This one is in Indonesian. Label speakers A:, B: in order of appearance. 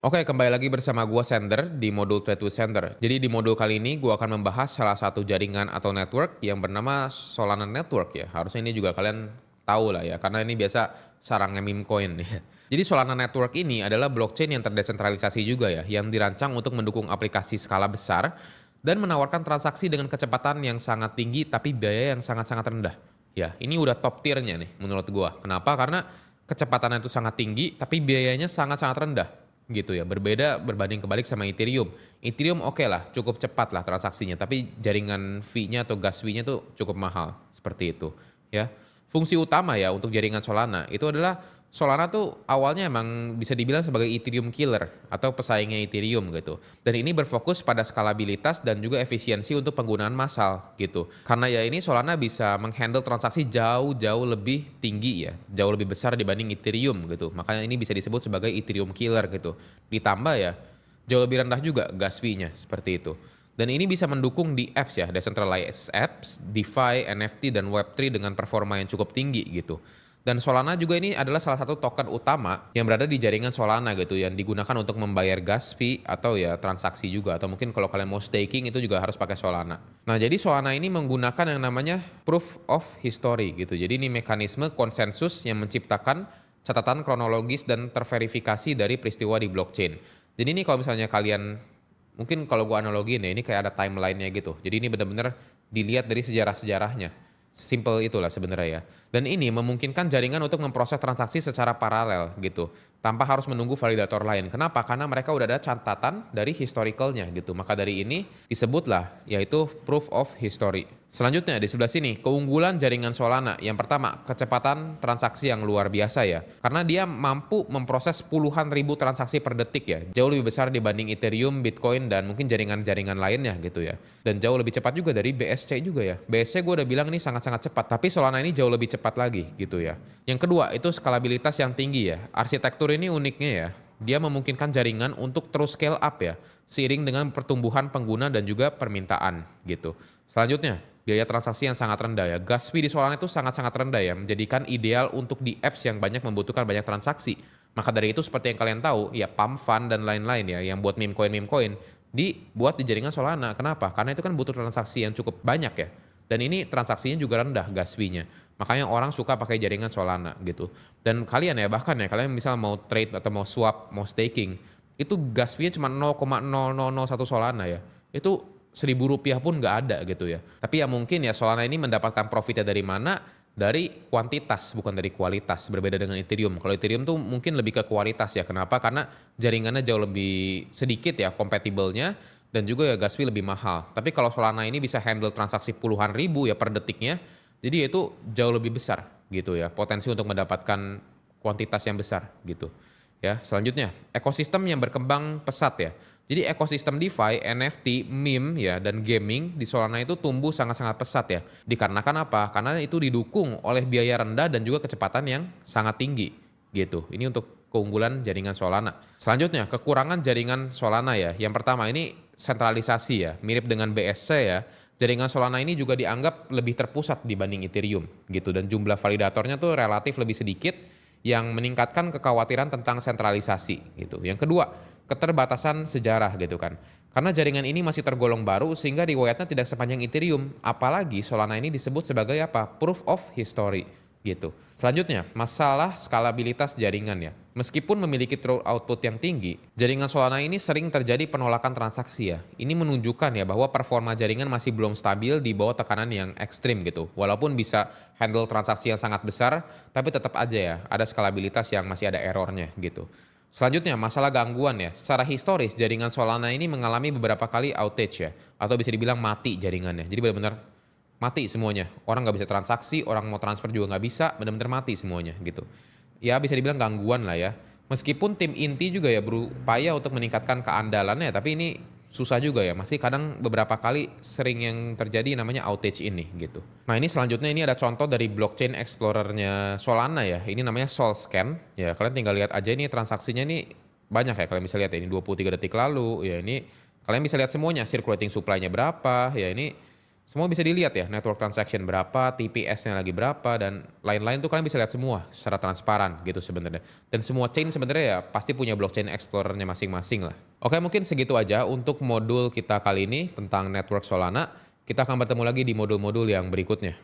A: Oke, kembali lagi bersama gua Sender di modul Trade with Sender. Jadi di modul kali ini gua akan membahas salah satu jaringan atau network yang bernama Solana Network ya. Harusnya ini juga kalian tahu lah ya, karena ini biasa sarangnya meme coin ya. Jadi Solana Network ini adalah blockchain yang terdesentralisasi juga ya, yang dirancang untuk mendukung aplikasi skala besar dan menawarkan transaksi dengan kecepatan yang sangat tinggi tapi biaya yang sangat-sangat rendah. Ya, ini udah top tiernya nih menurut gua. Kenapa? Karena kecepatannya itu sangat tinggi tapi biayanya sangat-sangat rendah gitu ya. Berbeda berbanding kebalik sama Ethereum. Ethereum oke lah, cukup cepat lah transaksinya, tapi jaringan fee-nya atau gas fee-nya tuh cukup mahal, seperti itu ya. Fungsi utama ya untuk jaringan Solana itu adalah Solana tuh awalnya emang bisa dibilang sebagai Ethereum killer atau pesaingnya Ethereum gitu. Dan ini berfokus pada skalabilitas dan juga efisiensi untuk penggunaan massal gitu. Karena ya ini Solana bisa menghandle transaksi jauh-jauh lebih tinggi ya, jauh lebih besar dibanding Ethereum gitu. Makanya ini bisa disebut sebagai Ethereum killer gitu. Ditambah ya jauh lebih rendah juga gas fee-nya seperti itu. Dan ini bisa mendukung di apps ya, decentralized apps, DeFi, NFT, dan Web3 dengan performa yang cukup tinggi gitu. Dan Solana juga ini adalah salah satu token utama yang berada di jaringan Solana gitu, yang digunakan untuk membayar gas fee atau ya transaksi juga. Atau mungkin kalau kalian mau staking itu juga harus pakai Solana. Nah jadi Solana ini menggunakan yang namanya Proof of History gitu. Jadi ini mekanisme konsensus yang menciptakan catatan kronologis dan terverifikasi dari peristiwa di blockchain. Jadi ini kalau misalnya kalian, mungkin kalau gua analogiin ya, ini kayak ada timelinenya gitu. Jadi ini benar-benar dilihat dari sejarah-sejarahnya. Simple itulah sebenarnya ya. Dan ini memungkinkan jaringan untuk memproses transaksi secara paralel gitu, tanpa harus menunggu validator lain. Kenapa? Karena mereka udah ada catatan dari historicalnya gitu. Maka dari ini disebutlah yaitu proof of history. Selanjutnya di sebelah sini, keunggulan jaringan Solana. Yang pertama, kecepatan transaksi yang luar biasa ya. Karena dia mampu memproses puluhan ribu transaksi per detik ya. Jauh lebih besar dibanding Ethereum, Bitcoin, dan mungkin jaringan-jaringan lainnya gitu ya. Dan jauh lebih cepat juga dari BSC juga ya. BSC gue udah bilang ini sangat-sangat cepat. Tapi Solana ini jauh lebih cepat lagi gitu ya. Yang kedua, itu skalabilitas yang tinggi ya. Arsitektur ini uniknya ya. Dia memungkinkan jaringan untuk terus scale up ya, seiring dengan pertumbuhan pengguna dan juga permintaan gitu. Selanjutnya, biaya transaksi yang sangat rendah ya. Gas fee di Solana itu sangat-sangat rendah ya, menjadikan ideal untuk di apps yang banyak membutuhkan banyak transaksi. Maka dari itu seperti yang kalian tahu, ya pump fund dan lain-lain ya, yang buat meme coin dibuat di jaringan Solana. Kenapa? Karena itu kan butuh transaksi yang cukup banyak ya. Dan ini transaksinya juga rendah gas fee-nya. Makanya orang suka pakai jaringan Solana gitu. Dan kalian ya, bahkan ya, kalian misal mau trade atau mau swap, mau staking, itu gas fee-nya cuma 0,0001 Solana ya. Itu Rp1.000 pun nggak ada gitu ya. Tapi ya mungkin ya Solana ini mendapatkan profitnya dari mana? Dari kuantitas bukan dari kualitas. Berbeda dengan Ethereum. Kalau Ethereum tuh mungkin lebih ke kualitas ya. Kenapa? Karena jaringannya jauh lebih sedikit ya compatible-nya dan juga ya gas fee lebih mahal. Tapi kalau Solana ini bisa handle transaksi puluhan ribu ya per detiknya. Jadi itu jauh lebih besar gitu ya. Potensi untuk mendapatkan kuantitas yang besar gitu. Ya, selanjutnya ekosistem yang berkembang pesat ya. Jadi ekosistem DeFi, NFT, meme ya dan gaming di Solana itu tumbuh sangat-sangat pesat ya. Dikarenakan apa? Karena itu didukung oleh biaya rendah dan juga kecepatan yang sangat tinggi gitu. Ini untuk keunggulan jaringan Solana. Selanjutnya, kekurangan jaringan Solana ya. Yang pertama ini sentralisasi ya, mirip dengan BSC ya. Jaringan Solana ini juga dianggap lebih terpusat dibanding Ethereum gitu dan jumlah validatornya tuh relatif lebih sedikit yang meningkatkan kekhawatiran tentang sentralisasi gitu. Yang kedua, keterbatasan sejarah gitu kan. Karena jaringan ini masih tergolong baru sehingga riwayatnya tidak sepanjang Ethereum. Apalagi Solana ini disebut sebagai apa? Proof of history gitu. Selanjutnya, masalah skalabilitas jaringan ya. Meskipun memiliki true output yang tinggi, jaringan Solana ini sering terjadi penolakan transaksi ya. Ini menunjukkan ya bahwa performa jaringan masih belum stabil di bawah tekanan yang ekstrim gitu. Walaupun bisa handle transaksi yang sangat besar, tapi tetap aja ya ada skalabilitas yang masih ada errornya gitu. Selanjutnya, masalah gangguan ya. Secara historis, jaringan Solana ini mengalami beberapa kali outage ya. Atau bisa dibilang mati jaringannya. Jadi benar-benar mati semuanya. Orang nggak bisa transaksi, orang mau transfer juga nggak bisa, benar-benar mati semuanya gitu. Ya bisa dibilang gangguan lah ya. Meskipun tim inti juga ya berupaya untuk meningkatkan keandalannya, tapi ini susah juga ya. Masih kadang beberapa kali sering yang terjadi namanya outage ini gitu. Nah ini selanjutnya ini ada contoh dari blockchain explorernya Solana ya. Ini namanya Solscan. Ya kalian tinggal lihat aja ini transaksinya ini banyak ya. Kalian bisa lihat ya, ini 23 detik lalu. Ya ini kalian bisa lihat semuanya, circulating supply-nya berapa. Ya ini Semua bisa dilihat ya, network transaction berapa, TPS-nya lagi berapa, dan lain-lain tuh kalian bisa lihat semua secara transparan gitu sebenarnya. Dan semua chain sebenarnya ya pasti punya blockchain explorer-nya masing-masing lah. Oke, mungkin segitu aja untuk modul kita kali ini tentang network Solana. Kita akan bertemu lagi di modul-modul yang berikutnya.